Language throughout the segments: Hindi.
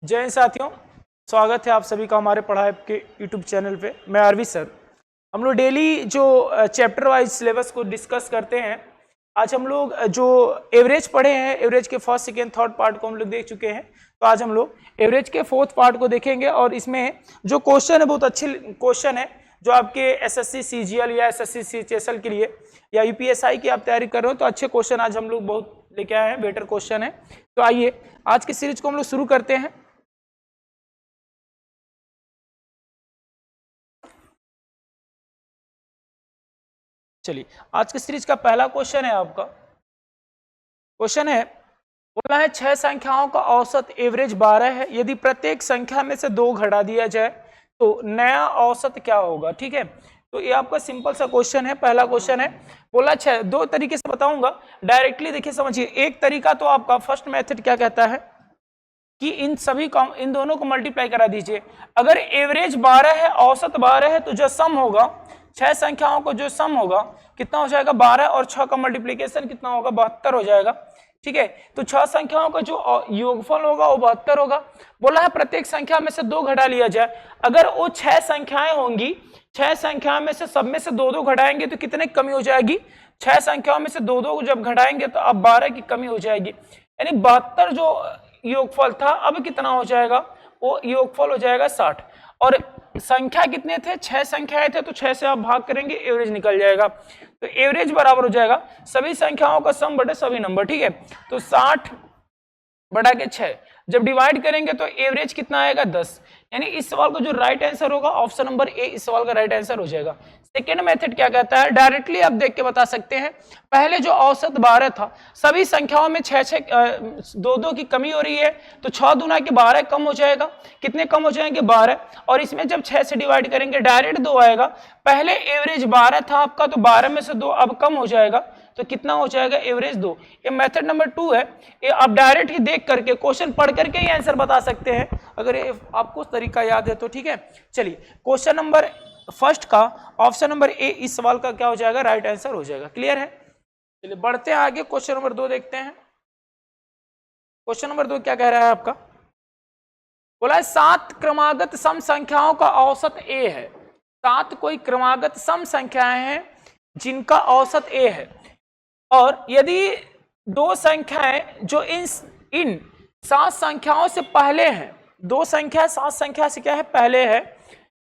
जय हिंद साथियों, स्वागत है आप सभी का हमारे पढ़ाई के यूट्यूब चैनल पे। मैं आरवी सर। हम लोग डेली जो चैप्टर वाइज सिलेबस को डिस्कस करते हैं। आज हम लोग जो एवरेज पढ़े हैं, एवरेज के फर्स्ट सेकेंड थर्ड पार्ट को हम लोग देख चुके हैं। तो आज हम लोग एवरेज के फोर्थ पार्ट को देखेंगे और इसमें जो क्वेश्चन है बहुत अच्छे क्वेश्चन है जो आपके एसएससी सीजीएल या एसएससी सीएचएसएल के लिए या यूपीएसआई की आप तैयारी कर रहे हो तो अच्छे क्वेश्चन आज हम लोग बहुत लेके आए हैं, बेटर क्वेश्चन है। तो आइए आज की सीरीज को हम लोग शुरू करते हैं। चलिए, आज की सीरीज का पहला क्वेश्चन है आपका। क्वेश्चन है, बोला है 6 संख्याओं का औसत एवरेज 12 है। यदि प्रत्येक संख्या में से 2 घटा दिया जाए तो नया औसत क्या होगा। ठीक है, तो ये आपका सिंपल सा क्वेश्चन है। पहला क्वेश्चन है, बोला 6। दो तरीके से बताऊंगा, डायरेक्टली देखिए समझिए। एक तरीका तो आपका फर्स्ट मेथड क्या कहता है कि इन दोनों को मल्टीप्लाई करा दीजिए। अगर एवरेज 12 है, औसत 12 है, तो जो सम होगा 6 संख्याओं को जो सम होगा कितना हो जाएगा 12 और 6 का मल्टीप्लीकेशन कितना होगा 72 हो जाएगा। ठीक है, तो 6 संख्याओं का जो योगफल होगा वो 72 होगा। बोला है प्रत्येक संख्या में से 2 घटा लिया जाए। अगर वो 6 संख्याएं होंगी, 6 संख्या में से सब में से 2-2 घटाएंगे तो कितने की कमी हो जाएगी। 6 संख्याओं में से 2-2 जब घटाएंगे तो अब 12 की कमी हो जाएगी। यानी 72 जो योगफल था अब कितना हो जाएगा, वो योगफल हो जाएगा 60। और संख्या कितने थे, 6 संख्याएं थे, तो 6 से आप भाग करेंगे एवरेज निकल जाएगा। तो एवरेज बराबर हो जाएगा सभी संख्याओं का सम बटे सभी नंबर। ठीक है, तो 60 बटा के 6 जब डिवाइड करेंगे तो एवरेज कितना आएगा 10। यानी इस सवाल का जो राइट आंसर होगा ऑप्शन नंबर ए इस सवाल का राइट आंसर हो जाएगा। सेकेंड मेथड क्या कहता है, डायरेक्टली आप देख के बता सकते हैं। पहले जो औसत 12 था, सभी संख्याओं में 6 2 की कमी हो रही है, तो 6 दूना के 12 कम हो जाएगा। कितने कम हो जाएंगे 12, और इसमें जब 6 से डिवाइड करेंगे डायरेक्ट 2 आएगा। पहले एवरेज 12 था आपका, तो 12 में से 2 अब कम हो जाएगा, तो कितना हो जाएगा एवरेज 2। ये मेथड नंबर 2 है। ये आप डायरेक्ट ही देख करके क्वेश्चन पढ़ करके ही आंसर बता सकते हैं, अगर ये आपको तरीका याद है तो। ठीक है, चलिए क्वेश्चन नंबर फर्स्ट का ऑप्शन नंबर ए इस सवाल का क्या हो जाएगा, राइट आंसर हो जाएगा। क्लियर है, चलिए बढ़ते हैं आगे। क्वेश्चन नंबर 2 देखते हैं। क्वेश्चन नंबर 2 क्या कह रहा है आपका, बोला है 7 क्रमागत सम संख्याओं का औसत ए है। 7 कोई क्रमागत सम संख्याएं हैं जिनका औसत ए है, और यदि 2 संख्याएं जो इन 7 संख्याओं से पहले हैं, 2 संख्या 7 संख्या से क्या है पहले है,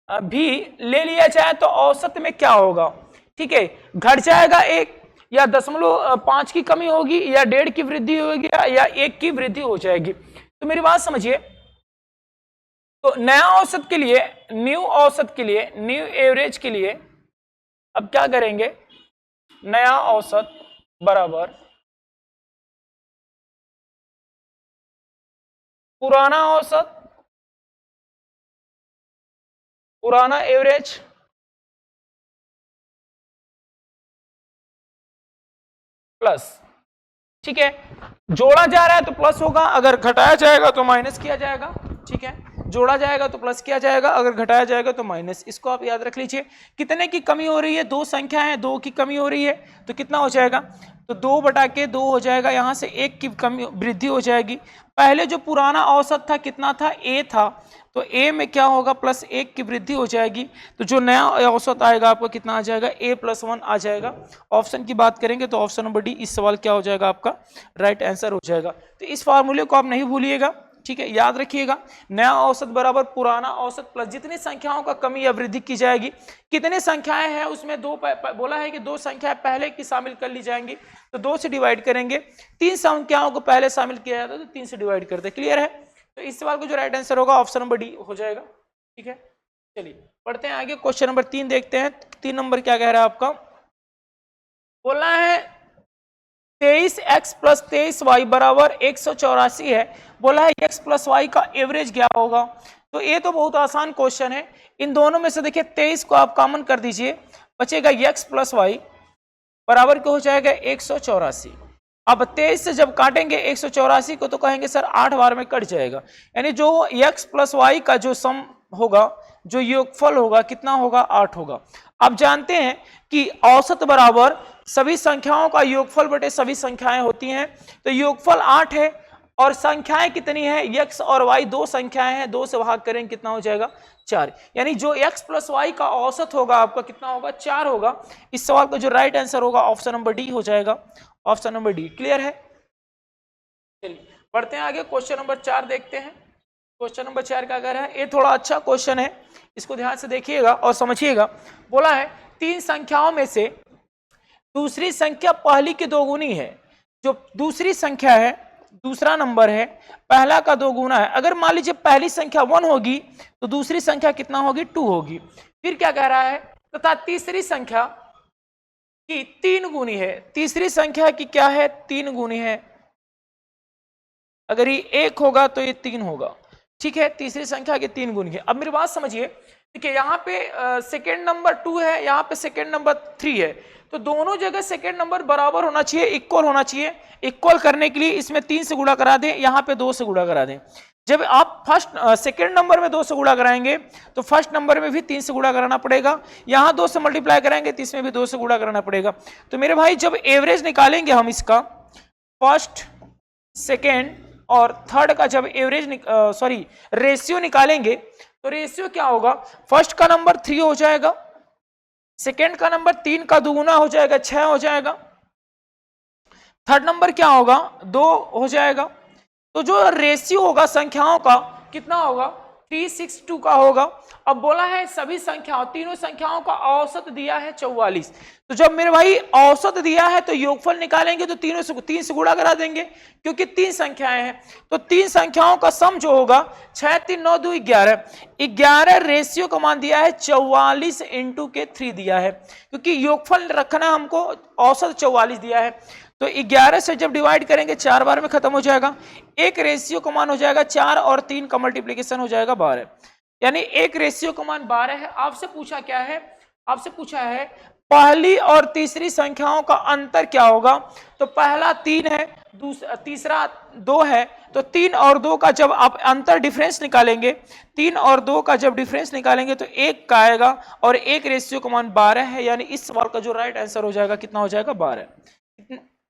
भी ले लिया जाए तो औसत में क्या होगा। ठीक है, घट जाएगा 1, या 0.5 की कमी होगी, या 1.5 की वृद्धि होगी, या 1 की वृद्धि हो जाएगी। तो मेरी बात समझिए, तो नया औसत के लिए, न्यू औसत के लिए, न्यू एवरेज के लिए अब क्या करेंगे, नया औसत बराबर पुराना औसत, पुराना एवरेज प्लस। ठीक है, जोड़ा जा रहा है तो प्लस होगा, अगर घटाया जाएगा तो माइनस किया जाएगा। ठीक है, जोड़ा जाएगा तो प्लस किया जाएगा, अगर घटाया जाएगा तो माइनस। इसको आप याद रख लीजिए। कितने की कमी हो रही है, 2 संख्या है, 2 की कमी हो रही है, तो कितना हो जाएगा, तो 2 बटा के 2 हो जाएगा। यहां से 1 की कमी वृद्धि हो जाएगी। पहले जो पुराना औसत था कितना था, ए था, तो ए में क्या होगा प्लस 1 की वृद्धि हो जाएगी। तो जो नया औसत आएगा आपको कितना आ जाएगा, a+1 आ जाएगा। ऑप्शन की बात करेंगे तो ऑप्शन नंबर डी इस सवाल क्या हो जाएगा आपका राइट आंसर हो जाएगा। तो इस फार्मूले को आप नहीं भूलिएगा। ठीक है, याद रखिएगा, नया औसत बराबर पुराना औसत प्लस जितनी संख्याओं का कमी या वृद्धि की जाएगी। कितनी संख्याएं हैं उसमें 2 बोला है कि 2 संख्याएं पहले की शामिल कर ली जाएंगी, तो 2 से डिवाइड करेंगे। 3 संख्याओं को पहले शामिल किया जाता है तो 3 से डिवाइड करते। क्लियर है, तो इस सवाल को जो राइट आंसर होगा ऑप्शन नंबर डी हो जाएगा। ठीक है, चलिए पढ़ते हैं आगे। क्वेश्चन नंबर 3 देखते हैं। 3 नंबर क्या कह रहा है आपका, बोलना है 23x + 23y बराबर 184 है। बोला है x + y का एवरेज क्या होगा। तो ये तो बहुत आसान क्वेश्चन है। इन दोनों में से देखिए 23 को आप कॉमन कर दीजिए, बचेगा x + y बराबर क्या हो जाएगा 184। अब 23 से जब काटेंगे 184 को तो कहेंगे सर 8 बार में कट जाएगा। यानी जो x + y का जो सम होगा, जो योगफल होगा कितना होगा 8 होगा। आप जानते हैं कि औसत बराबर सभी संख्याओं का योगफल बटे सभी संख्याएं होती हैं, तो योगफल 8 है, और संख्याएं कितनी है, x और y दो संख्याएं हैं, 2 से भाग करेंगे कितना हो जाएगा 4, यानी जो x प्लस वाई का औसत होगा आपका कितना होगा 4 होगा। इस सवाल का जो राइट आंसर होगा ऑप्शन नंबर डी हो जाएगा, ऑप्शन नंबर डी। क्लियर है? चलिए बढ़ते हैं आगे, क्वेश्चन नंबर 4 देखते हैं। क्वेश्चन नंबर 4 का अगर है, ये थोड़ा अच्छा क्वेश्चन है, इसको ध्यान से देखिएगा और समझिएगा। बोला है 3 संख्याओं में से दूसरी संख्या पहली की दोगुनी है। जो दूसरी संख्या है, दूसरा नंबर है, पहला का 2 गुना है। अगर मान लीजिए पहली संख्या 1 होगी तो दूसरी संख्या कितना होगी 2 होगी। फिर क्या कह रहा है, तथा तीसरी संख्या की 3 गुनी है। तीसरी संख्या की क्या है 3 गुनी है। अगर ये 1 होगा तो ये 3 होगा, ठीक है, तीसरी संख्या की 3 गुनी है। अब मेरी बात समझिए, ठीक है, यहाँ पे सेकेंड नंबर 2 है, यहाँ पे सेकेंड नंबर 3 है, तो दोनों जगह सेकेंड नंबर बराबर होना चाहिए, इक्वल होना चाहिए। इक्वल करने के लिए इसमें 3 से गुणा करा दें, यहाँ पे 2 से गुणा करा दें। जब आप सेकेंड नंबर में 2 से गुणा कराएंगे तो फर्स्ट नंबर में भी 3 से गुणा कराना पड़ेगा। यहाँ 2 से मल्टीप्लाई कराएंगे तो इसमें भी 2 से गुणा कराना पड़ेगा। तो मेरे भाई जब एवरेज निकालेंगे हम इसका, फर्स्ट सेकेंड और थर्ड का जब एवरेज रेशियो निकालेंगे तो रेशियो क्या होगा, फर्स्ट का नंबर 3 हो जाएगा, सेकेंड का नंबर 3 का दुगुना हो जाएगा 6 हो जाएगा, थर्ड नंबर क्या होगा 2 हो जाएगा। तो जो रेशियो होगा संख्याओं का कितना होगा 362 का होगा। अब बोला है सभी संख्याओं, तीनों संख्याओं का औसत दिया है 44। तो जब मेरे भाई औसत दिया है तो योगफल निकालेंगे तो 3 से गुणा करा देंगे, क्योंकि 3 संख्याएं हैं। तो 3 संख्याओं का सम जो होगा 6 3 9 2 11, 11 रेशियो का मान दिया है 44 इंटू के 3 दिया है, क्योंकि योगफल रखना हमको, औसत 44 दिया है। तो 11 से जब डिवाइड करेंगे 4 बार में खत्म हो जाएगा। एक रेशियो का मान हो जाएगा 4 और 3 का मल्टीप्लीकेशन हो जाएगा 12, यानी एक रेशियो का मान 12 है। आपसे पूछा क्या है, आपसे पूछा है पहली और तीसरी संख्याओं का अंतर क्या होगा। तो पहला 3 है, तीसरा 2 है, तो 3 और 2 का जब आप अंतर डिफरेंस निकालेंगे, 3 और 2 का जब डिफरेंस निकालेंगे तो 1 का आएगा और एक रेशियो का मान 12 है, यानी इस सवाल का जो राइट आंसर हो जाएगा कितना हो जाएगा 12।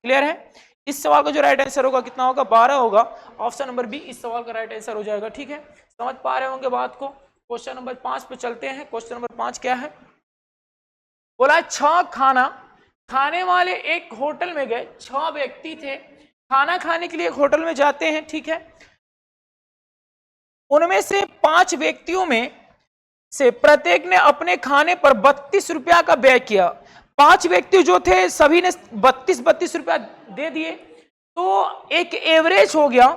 क्लियर है? इस सवाल का जो राइट आंसर होगा कितना होगा 12 होगा, ऑप्शन नंबर बी इस सवाल का राइट आंसर हो जाएगा। ठीक है, समझ पा रहे होंगे बात को। क्वेश्चन नंबर 5 पे चलते हैं। क्वेश्चन नंबर 5 क्या है, बोला 6 खाना खाने वाले एक होटल में गए। 6 व्यक्ति थे, खाना खाने के लिए एक होटल में जाते हैं, ठीक है। उनमें से 5 व्यक्तियों में से प्रत्येक ने अपने खाने पर 32 रुपया का व्यय किया। 5 व्यक्ति जो थे सभी ने 32 रुपया दे दिए, तो एक एवरेज हो गया।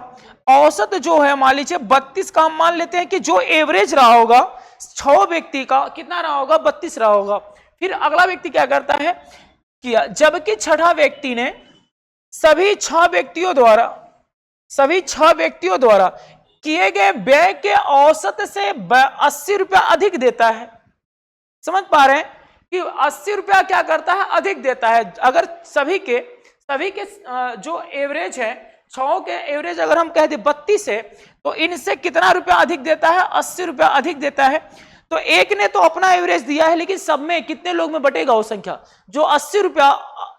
औसत जो है मान लीजिए 32 का हम मान लेते हैं कि जो एवरेज रहा होगा 6 व्यक्ति का कितना रहा होगा 32 रहा होगा। फिर अगला व्यक्ति क्या करता है किया, जबकि छठा व्यक्ति ने सभी 6 व्यक्तियों द्वारा किए गए व्यय के औसत से 80 रुपया अधिक देता है। समझ पा रहे हैं कि 80 रुपया क्या करता है अधिक देता है। अगर सभी के जो एवरेज है, 6 के एवरेज अगर हम कह दें 32 है, तो इनसे कितना रुपया अधिक देता है 80 रुपया अधिक देता है। तो एक ने तो अपना एवरेज दिया है, लेकिन सब में कितने लोग में बटेगा वो संख्या, जो 80 रुपया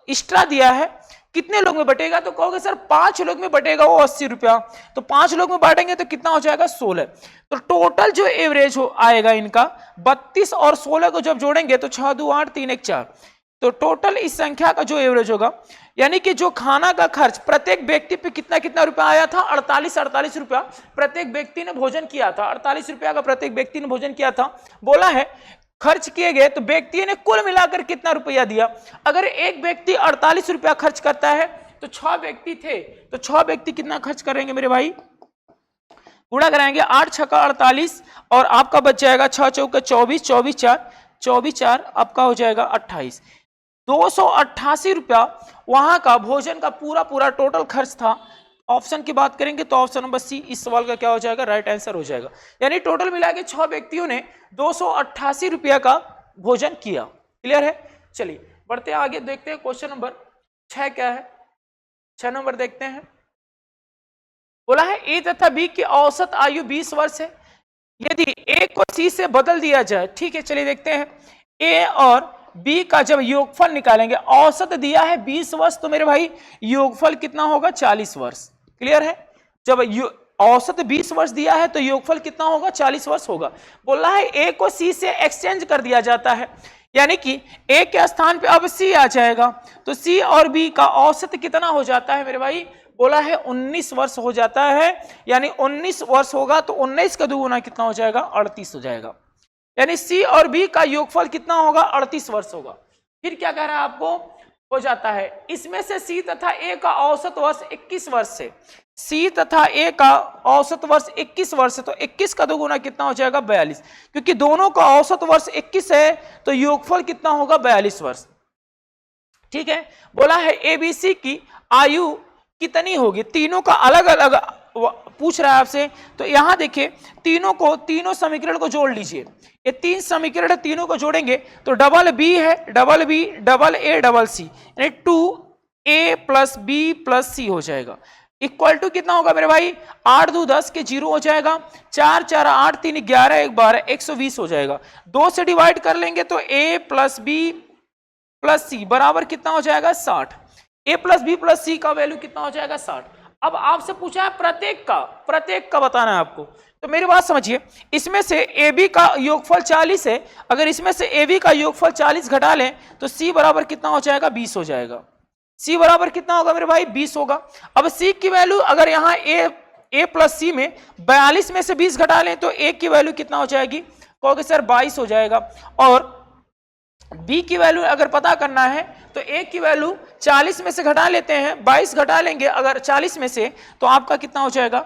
एक्स्ट्रा दिया है कितने लोग में बटेगा। तो कहोगे सर 5 लोग में बटेगा वो 80 रुपया, तो 5 लोग में बांटेंगे तो कितना हो जाएगा 16। तो टोटल जो एवरेज आएगा इनका 32 और 16 को जब जोड़ेंगे तो 6 2 8 3 1 4, तो टोटल इस संख्या का जो एवरेज होगा, यानी कि जो खाना का खर्च प्रत्येक व्यक्ति पे कितना रुपया आया था 48 रुपया प्रत्येक व्यक्ति ने भोजन किया था। 48 रुपया का प्रत्येक व्यक्ति ने भोजन किया था। बोला है खर्च किए गए तो व्यक्ति ने कुल मिलाकर कितना रुपया दिया। अगर एक व्यक्ति 48 रुपया खर्च करता है तो 6 व्यक्ति थे, तो 6 व्यक्ति कितना खर्च करेंगे मेरे भाई, गुणा कराएंगे 8 6 का 48 और आपका बच जाएगा 6 चौका 24, 24 4 आपका हो जाएगा 28। 288 रुपया वहां का भोजन का पूरा टोटल खर्च था। ऑप्शन की बात करेंगे तो ऑप्शन नंबर सी इस सवाल का क्या हो जाएगा राइट आंसर हो जाएगा। यानी टोटल मिला के 6 व्यक्तियों ने 288 रुपया का भोजन किया। क्लियर है? चलिए बढ़ते आगे देखते हैं क्वेश्चन नंबर 6 क्या है। 6 नंबर देखते हैं। बोला है ए तथा बी की औसत आयु 20 वर्ष है। यदि ए को सी से बदल दिया जाए, ठीक है, चलिए देखते हैं। ए और बी का जब योगफल निकालेंगे, औसत दिया है 20 वर्ष, तो मेरे भाई योगफल कितना होगा 40 वर्ष। क्लियर है? जब औसत 20 वर्ष दिया है तो योगफल कितना होगा, 40 वर्ष होगा। बोल रहा है ए को सी से एक्सचेंज कर दिया जाता है, यानी कि ए के स्थान पे अब सी आ जाएगा, तो सी और बी का औसत कितना हो जाता है मेरे भाई, बोला है 19 वर्ष हो जाता है। यानी 19 वर्ष होगा तो 19 का दुगुना कितना हो जाएगा, 38 हो जाएगा। यानी सी और बी का योगफल कितना होगा, 38 वर्ष होगा। फिर क्या कह रहा है आपको, हो जाता है इसमें से सी तथा ए का औसत वर्ष 21 वर्ष से, सी तथा ए का औसत वर्ष 21 वर्ष है, तो 21 का दोगुना कितना हो जाएगा, 42। क्योंकि दोनों का औसत वर्ष 21 है तो योगफल कितना होगा, 42 वर्ष। ठीक है, बोला है एबीसी की आयु कितनी होगी, तीनों का अलग अलग पूछ रहा है आपसे। तो यहां देखिए तीनों समीकरण को जोड़ लीजिए, ये 3 समीकरण तीनों को जोड़ेंगे तो डबल बी है, double B double A double C, यानी 2a प्लस बी प्लस सी हो जाएगा। इक्वल टू कितना होगा मेरे भाई, 8 2 10 के 0 हो जाएगा, 4 4 8 3 11 1 12 120 हो जाएगा। 2 से डिवाइड कर लेंगे तो a प्लस बी प्लस सी बराबर कितना हो जाएगा, 60। a प्लस बी प्लस सी का वैल्यू कितना हो जाएगा, 60। अब आपसे पूछा है प्रत्येक का बताना है आपको, तो मेरी बात समझिए, इसमें से AB का योगफल 40 है, अगर इसमें से AB का योगफल 40 घटा लें तो C बराबर कितना हो जाएगा, 20 हो जाएगा। C बराबर कितना होगा मेरे भाई, 20 होगा। अब C की वैल्यू अगर यहाँ A प्लस C में 42 में से 20 घटा लें तो A की वैल्यू कितना हो जाएगी, कहोगे सर 22 हो जाएगा। और B की वैल्यू अगर पता करना है तो A की वैल्यू 40 में से घटा लेते हैं, 22 घटा लेंगे अगर 40 में से तो आपका कितना हो जाएगा,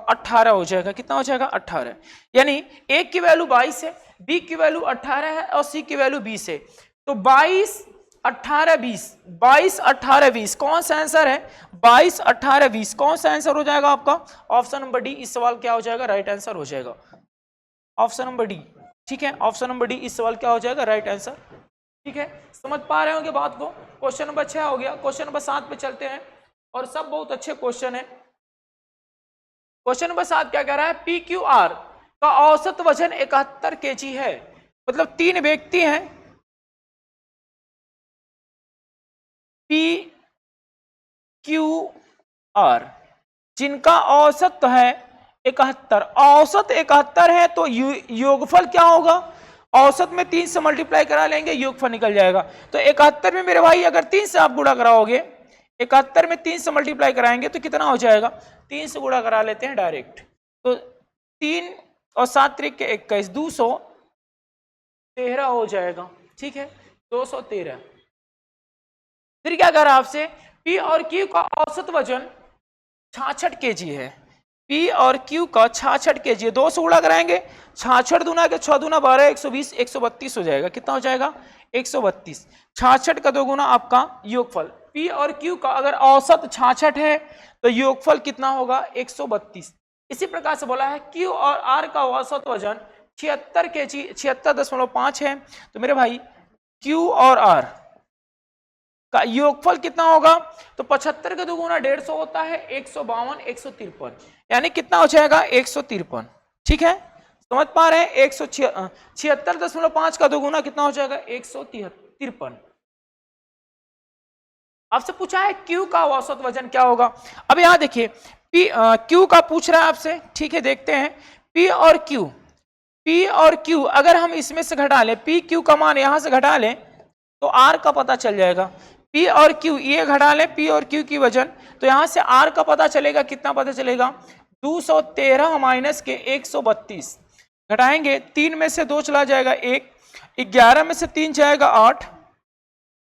18 हो जाएगा। कितना हो जाएगा, 18। यानी A की वैल्यू 22 है, B की वैल्यू 18 है और C की वैल्यू 20 है। तो 22 18 20, 22 18 20 कौन सा आंसर है, 22 18 20 कौन सा आंसर हो जाएगा आपका, ऑप्शन नंबर डी। इस सवाल क्या हो जाएगा, राइट आंसर हो जाएगा, ऑप्शन नंबर डी। ठीक है, ऑप्शन नंबर डी इस सवाल क्या हो जाएगा, राइट आंसर। ठीक है, समझ पा रहे होंगे बात को। क्वेश्चन नंबर 6 हो गया, क्वेश्चन नंबर 7 पे चलते हैं, और सब बहुत अच्छे क्वेश्चन है। क्वेश्चन नंबर 7 क्या कह रहा है, पी क्यू आर का औसत वजन 71 kg है, मतलब 3 व्यक्ति हैं, पी क्यू आर जिनका औसत है 71, औसत 71 है तो योगफल क्या होगा, औसत में 3 से मल्टीप्लाई करा लेंगे, योगफल निकल जाएगा। तो 71 में मेरे भाई अगर 3 से आप गुणा कराओगे, 71 में 3 से मल्टीप्लाई कराएंगे तो कितना हो जाएगा, 3 से गुणा करा लेते हैं डायरेक्ट, तो 3 और 7 3 के 21, 213 हो जाएगा। ठीक है, 213। फिर क्या कह रहा है आपसे, पी और क्यू का औसत वजन 66 kg है, P और Q का 66 kg है, 2 से गुणा कराएंगे, 66 दूना के 6 दूना 12 120 132 हो जाएगा। कितना हो जाएगा, 132। 66 का 2 गुना आपका योगफल, P और Q का अगर औसत 66 है तो योगफल कितना होगा, 132। इसी प्रकार से बोला है Q और R का औसत वजन 76 kg 76.5 है, तो मेरे भाई Q और R का योगफल कितना होगा, तो 75 का 2 गुना 150 होता है, 152 153, यानी कितना हो जाएगा, 153। ठीक है, समझ पा रहे हैं, 176.5 का 2 गुना कितना हो जाएगा, 153। आपसे पूछा है क्यू का औसत वजन क्या होगा। अब यहां देखिए क्यू का पूछ रहा है आपसे, ठीक है, देखते हैं पी और क्यू अगर हम इसमें से घटा लें, पी क्यू का मान यहां से घटा लें तो आर का पता चल जाएगा। P और Q ये घटा लें, P और Q की वजन, तो यहां से R का पता चलेगा, कितना पता चलेगा, 213 माइनस के 132 घटाएंगे, 3 में से 2 चला जाएगा 1, 11 में से 3 जाएगा 8,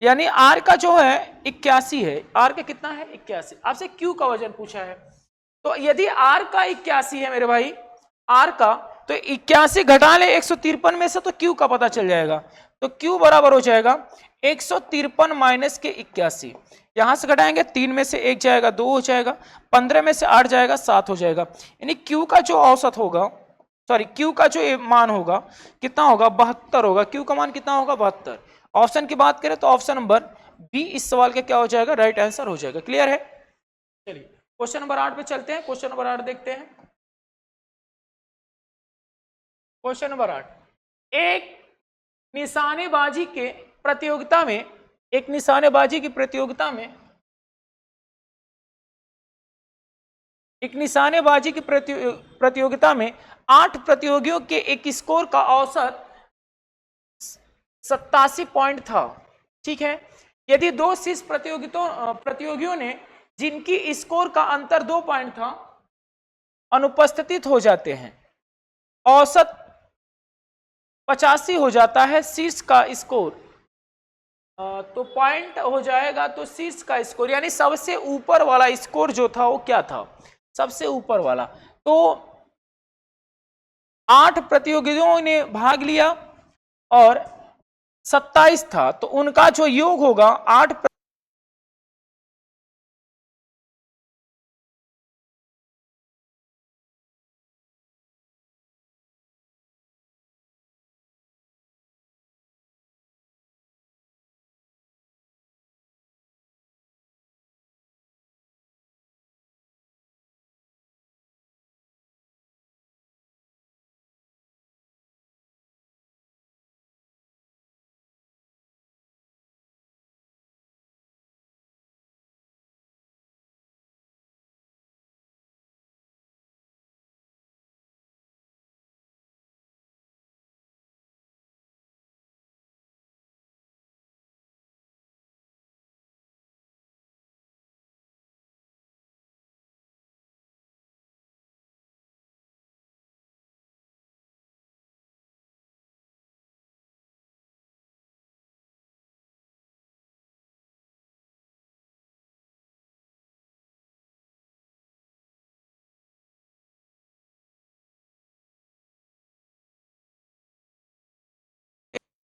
यानी R का जो है 81 है, R का कितना है 81। आपसे Q का वजन पूछा है, तो यदि R का 81 है मेरे भाई, R का तो 81 घटा ले 153 में से तो Q का पता चल जाएगा, तो Q बराबर हो जाएगा 153 माइनस के 81, यहां से घटाएंगे 3 में से 1 जाएगा 2 हो जाएगा, 15 में से 8 जाएगा 7 हो जाएगा, यानी Q का जो औसत होगा, सॉरी Q का जो मान होगा कितना होगा, 72 होगा। Q का मान कितना होगा, 72। ऑप्शन की बात करें तो ऑप्शन नंबर बी इस सवाल का क्या हो जाएगा, राइट आंसर हो जाएगा। क्लियर है, चलिए क्वेश्चन नंबर 8 पे चलते हैं। क्वेश्चन नंबर 8 देखते हैं। क्वेश्चन नंबर 8, एक निशानेबाजी की प्रतियोगिता में एक निशानेबाजी की प्रतियोगिता में 8 प्रतियोगियों के एक स्कोर का औसत 87 पॉइंट था। ठीक है, यदि दो शीर्ष प्रतियोगियों ने जिनकी स्कोर का अंतर 2 पॉइंट था अनुपस्थित हो जाते हैं, औसत 85 हो जाता है शीर्ष का स्कोर, तो पॉइंट हो जाएगा तो शीर्ष का स्कोर यानी सबसे ऊपर वाला स्कोर जो था वो क्या था, सबसे ऊपर वाला। तो 8 प्रतियोगियों ने भाग लिया और 27 था, तो उनका जो योग होगा 8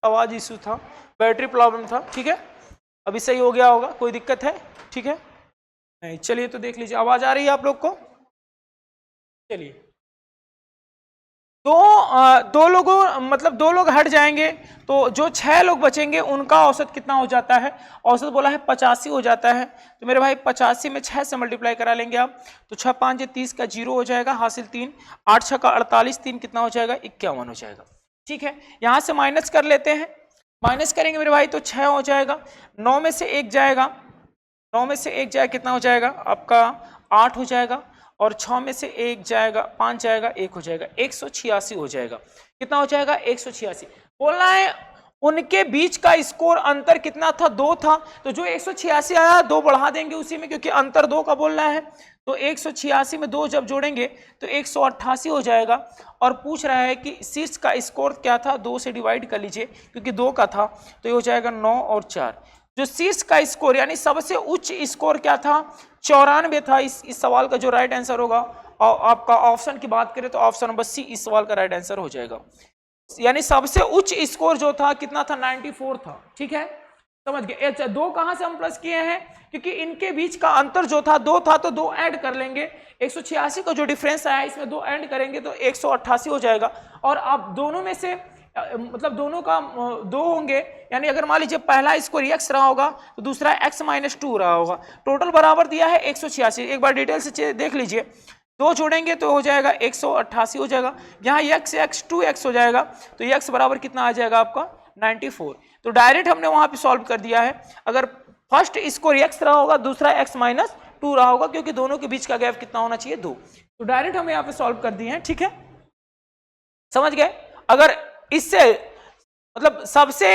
आवाज इशू था, बैटरी प्रॉब्लम था। ठीक है, अभी सही हो गया होगा, कोई दिक्कत है? ठीक है, नहीं, चलिए तो देख लीजिए, आवाज आ रही है आप लोग को? चलिए, दो लोगों मतलब 2 लोग हट जाएंगे तो जो 6 लोग बचेंगे उनका औसत कितना हो जाता है? औसत बोला है 85 हो जाता है। तो मेरे भाई 85 में 6 से मल्टीप्लाई करा लेंगे आप, तो 6 5 30 का 0 हो जाएगा, हासिल 3, 8 6 का 48, 3 कितना हो जाएगा? 51 हो जाएगा। ठीक है, यहां से माइनस कर लेते हैं, माइनस करेंगे मेरे भाई तो 6 हो जाएगा, 9 में से 1 जाएगा, 9 में से 1 जाएगा, कितना हो जाएगा आपका? 8 हो जाएगा, और 6 में से 1 जाएगा, 5 जाएगा, 1 हो जाएगा, 186 हो जाएगा। कितना हो जाएगा? 186। बोलना है उनके बीच का स्कोर अंतर कितना था? 2 था, तो जो 186 आया 2 बढ़ा देंगे उसी में, क्योंकि अंतर 2 का बोलना है। तो 186 में 2 जब जोड़ेंगे तो 188 हो जाएगा। और पूछ रहा है कि शीर्ष का स्कोर क्या था? 2 से डिवाइड कर लीजिए, क्योंकि 2 का था, तो ये हो जाएगा 9 और 4। जो शीर्ष का स्कोर यानी सबसे उच्च स्कोर क्या था? 94 था। इस सवाल का जो राइट आंसर होगा, और आपका ऑप्शन की बात करें तो ऑप्शन नंबर सी इस सवाल का राइट आंसर हो जाएगा। यानी सबसे उच्च स्कोर जो था कितना था? 94 था। ठीक है, समझ गए? अच्छा, 2 कहां से हम प्लस किए हैं? क्योंकि इनके बीच का अंतर जो था 2 था, तो 2 ऐड कर लेंगे। 186 का जो डिफरेंस आया इसमें 2 ऐड करेंगे तो 188 हो जाएगा। और आप दोनों में से मतलब दोनों का 2 होंगे, यानी अगर मान लीजिए पहला स्कोर x रहा होगा तो दूसरा x-2 रहा होगा। टोटल बराबर दिया है 186। एक बार डिटेल से देख लीजिए, 2 जोड़ेंगे तो हो जाएगा 188 हो जाएगा। यहाँ x 2x हो जाएगा, तो x बराबर कितना आ जाएगा आपका? 94। तो डायरेक्ट हमने वहां पे सॉल्व कर दिया है। अगर फर्स्ट स्कोर x रहा होगा, दूसरा x-2 रहा होगा, क्योंकि दोनों के बीच का गैप कितना होना चाहिए? 2। तो डायरेक्ट हम यहाँ पे सॉल्व कर दिए हैं। ठीक है, समझ गए? अगर इससे मतलब सबसे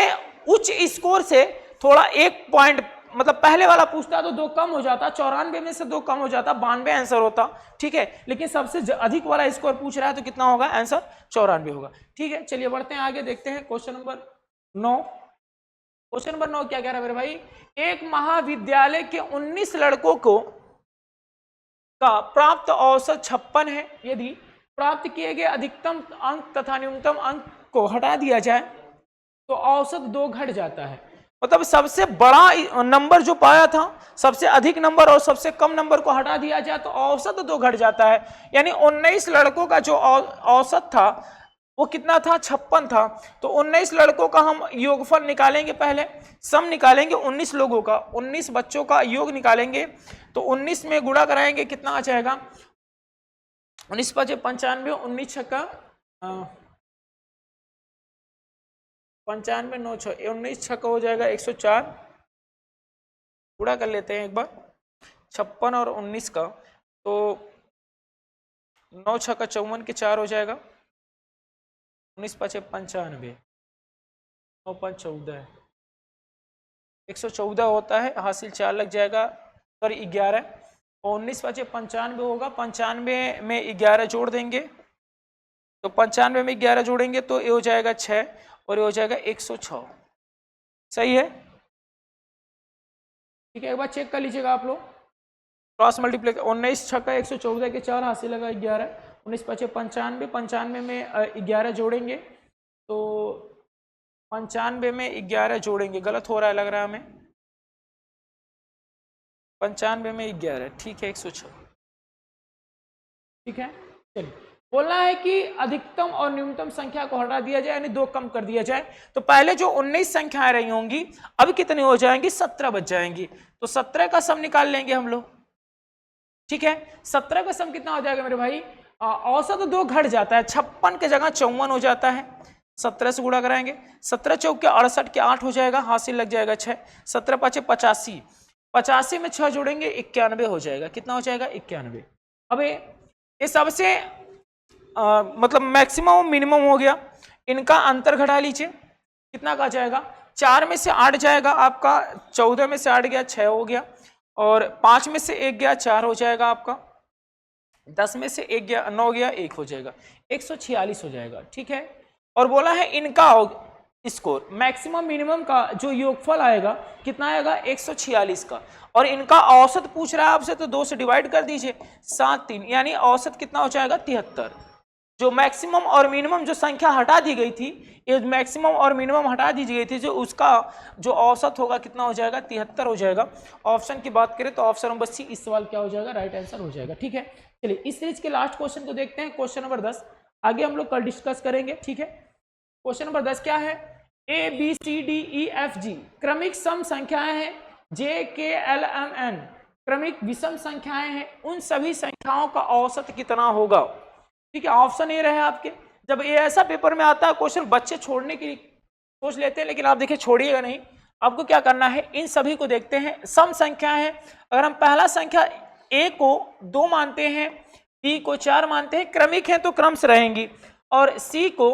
उच्च स्कोर से थोड़ा 1 पॉइंट मतलब पहले वाला पूछता तो 2 कम हो जाता, 94 में से 2 कम हो जाता, 92 आंसर होता। ठीक है, लेकिन सबसे अधिक वाला स्कोर पूछ रहा है तो कितना होगा? आंसर 94 होगा। ठीक है, चलिए बढ़ते हैं आगे, देखते हैं क्वेश्चन नंबर 9। क्वेश्चन नंबर 9 क्या कह रहा है मेरे भाई? एक महाविद्यालय के 19 लड़कों को का प्राप्त औसत 56 है। यदि प्राप्त किए गए अधिकतम अंक तथा न्यूनतम अंक को हटा दिया जाए तो औसत 2 घट जाता है। मतलब सबसे बड़ा नंबर जो पाया था, सबसे अधिक नंबर और सबसे कम नंबर को हटा दिया जाए तो औसत 2 घट जाता है। यानी 19 लड़कों का जो औसत था वो कितना था? 56 था। तो 19 लड़कों का हम योगफल निकालेंगे, पहले सम निकालेंगे 19 लोगों का, 19 बच्चों का योग निकालेंगे। तो 19 में गुणा कराएंगे, कितना आ जाएगा? 19 5 95, 19 छक्का 95 9 6 19 छक्का हो जाएगा 104। गुणा कर लेते हैं एक बार 56 और 19 का, तो 9 छक्का 54 के 4 हो जाएगा, 19 पचे 95, 9 5 14, 114 होता है, हासिल 4 लग जाएगा, सॉरी 11, और 19 पचे 95 होगा, 95 में 11 जोड़ देंगे, तो 95 में 11 जोड़ेंगे तो ये हो जाएगा 6 और ये हो जाएगा 106। सही है, ठीक है। एक बार चेक कर लीजिएगा आप लोग, क्रॉस मल्टीप्लाई, 19 छक्का 114 के 4 हासिल लगा 11, 19 पचे 95, 95 में 11 जोड़ेंगे तो 95 में 11 जोड़ेंगे, गलत हो रहा है लग रहा है हमें, 95 में 11, ठीक है 106, ठीक है। चलिए, बोलना है कि अधिकतम और न्यूनतम संख्या को हटा दिया जाए, यानी 2 कम कर दिया जाए। तो पहले जो 19 संख्याएं रही होंगी अब कितनी हो जाएंगी, 17 बच जाएंगी, तो 17 का सम निकाल लेंगे हम लोग, ठीक है। 17 का सम कितना हो जाएगा मेरे भाई, औसत 2 घट जाता है, 56 के जगह 54 हो जाता है, 17 से गुणा कराएंगे, 17 चौक के 68 के 8 हो जाएगा, हासिल लग जाएगा 6, 17 पाँचे 85, 85 में 6 जोड़ेंगे 91 हो जाएगा, कितना हो जाएगा 91। अब ये सबसे मतलब मैक्सिमम और मिनिमम हो गया, इनका अंतर घटा लीजिए, कितना का जाएगा, 4 में से 8 जाएगा आपका, 14 में से 8 गया 6 हो गया, और 5 में से 1 गया 4 हो जाएगा आपका, 10 में से 1 गया 9 गया 1 हो जाएगा, 146 हो जाएगा, ठीक है। और बोला है इनका स्कोर, मैक्सिमम मिनिमम का जो योगफल आएगा कितना आएगा 146 का, और इनका औसत पूछ रहा है आपसे तो 2 से डिवाइड कर दीजिए, 7 3, यानी औसत कितना हो जाएगा 73। जो मैक्सिमम और मिनिमम जो संख्या हटा दी गई थी, ये मैक्सिमम और मिनिमम हटा दी गई थी, जो उसका जो औसत होगा कितना हो जाएगा 73 हो जाएगा। ऑप्शन की बात करें तो ऑप्शन नंबर सी इस सवाल क्या हो जाएगा, राइट आंसर हो जाएगा, ठीक है। चलिए इस सीरीज के लास्ट क्वेश्चन को देखते हैं, क्वेश्चन नंबर 10, आगे हम लोग कल डिस्कस करेंगे, ठीक है। क्वेश्चन नंबर 10 क्या है, A B C D E F G क्रमिक सम संख्याएं हैं, जे के एल एम एन क्रमिक विषम संख्याएं हैं, उन सभी संख्याओं का औसत कितना होगा, ठीक है। ऑप्शन ए रहे आपके, जब ये ऐसा पेपर में आता है क्वेश्चन बच्चे छोड़ने की सोच लेते हैं, लेकिन आप देखिए छोड़िएगा नहीं, आपको क्या करना है, इन सभी को देखते हैं, सम संख्या है, अगर हम पहला संख्या ए को 2 मानते हैं, बी को 4 मानते हैं, क्रमिक है तो क्रम से रहेंगी, और सी को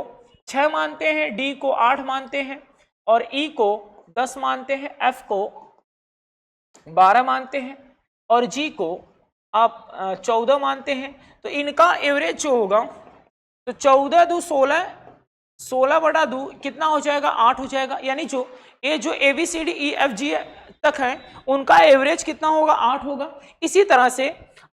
6 मानते हैं, डी को 8 मानते हैं, और ई को 10 मानते हैं, एफ को 12 मानते हैं, और जी को आप 14 मानते हैं, तो इनका एवरेज जो होगा तो 14 दूँ 16, 16 बटा 2 कितना हो जाएगा 8 हो जाएगा, यानी जो ए जो A B C D E F G तक है उनका एवरेज कितना होगा 8 होगा। इसी तरह से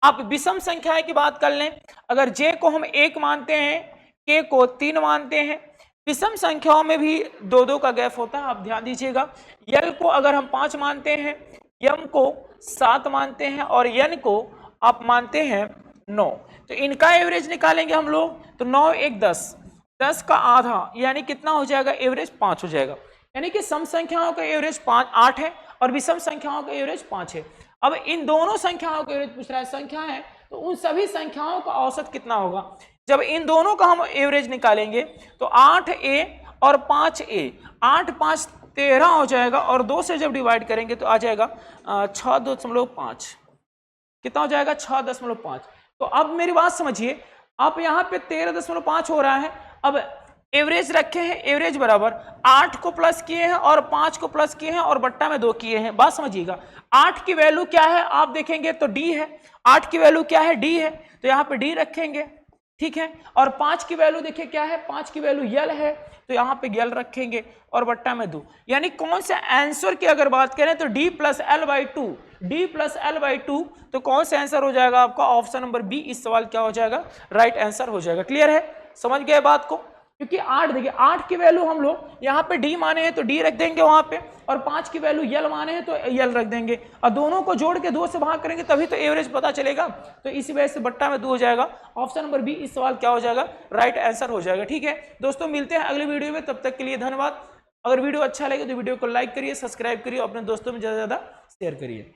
आप विषम संख्याएं की बात कर लें, अगर जे को हम 1 मानते हैं, के को 3 मानते हैं, विषम संख्याओं में भी 2-2 का गैप होता है, आप ध्यान दीजिएगा। यल को अगर हम 5 मानते हैं, यम को 7 मानते हैं, और यन को आप मानते हैं 9, तो इनका एवरेज निकालेंगे हम लोग, तो 9 1 10, 10 का आधा यानी कितना हो जाएगा एवरेज 5 हो जाएगा, यानी कि सम संख्याओं का एवरेज 8 है और विषम संख्याओं का एवरेज 5 है। अब इन दोनों संख्याओं का एवरेज पूछ रहा है, संख्या है तो उन सभी संख्याओं का औसत कितना होगा, जब इन दोनों का हम एवरेज निकालेंगे तो 8a और 5a, 8 5 13 हो जाएगा, और 2 से जब डिवाइड करेंगे तो आ जाएगा 6.5, कितना हो जाएगा 6.5। तो अब मेरी बात समझिए, आप यहाँ पे 13.5 हो रहा है, अब एवरेज रखे हैं, एवरेज बराबर 8 को प्लस किए हैं और 5 को प्लस किए हैं और बट्टा में 2 किए हैं, बात समझिएगा। 8 की वैल्यू क्या है आप देखेंगे तो डी है, 8 की वैल्यू क्या है डी है, तो यहाँ पे डी रखेंगे, ठीक है। और 5 की वैल्यू देखिए क्या है, 5 की वैल्यू यल है, तो यहाँ पे यल रखेंगे और बट्टा में 2, यानी कौन से आंसर की अगर बात करें तो D plus L by 2, D plus L by 2, तो कौन सा आंसर हो जाएगा आपका, ऑप्शन नंबर बी इस सवाल क्या हो जाएगा, राइट आंसर हो जाएगा। क्लियर है, समझ गए बात को, क्योंकि 8 देखिए 8 की वैल्यू हम लोग यहाँ पे डी माने हैं तो डी रख देंगे वहां पे, और 5 की वैल्यू यल माने हैं तो यल रख देंगे, और दोनों को जोड़ के 2 से भाग करेंगे तभी तो एवरेज पता चलेगा, तो इसी वजह से बट्टा में 2 हो जाएगा, ऑप्शन नंबर बी इस सवाल क्या हो जाएगा, राइट आंसर हो जाएगा। ठीक है दोस्तों, मिलते हैं अगले वीडियो में, तब तक के लिए धन्यवाद। अगर वीडियो अच्छा लगे तो वीडियो को लाइक करिए, सब्सक्राइब करिए, अपने दोस्तों में ज़्यादा से ज़्यादा शेयर करिए।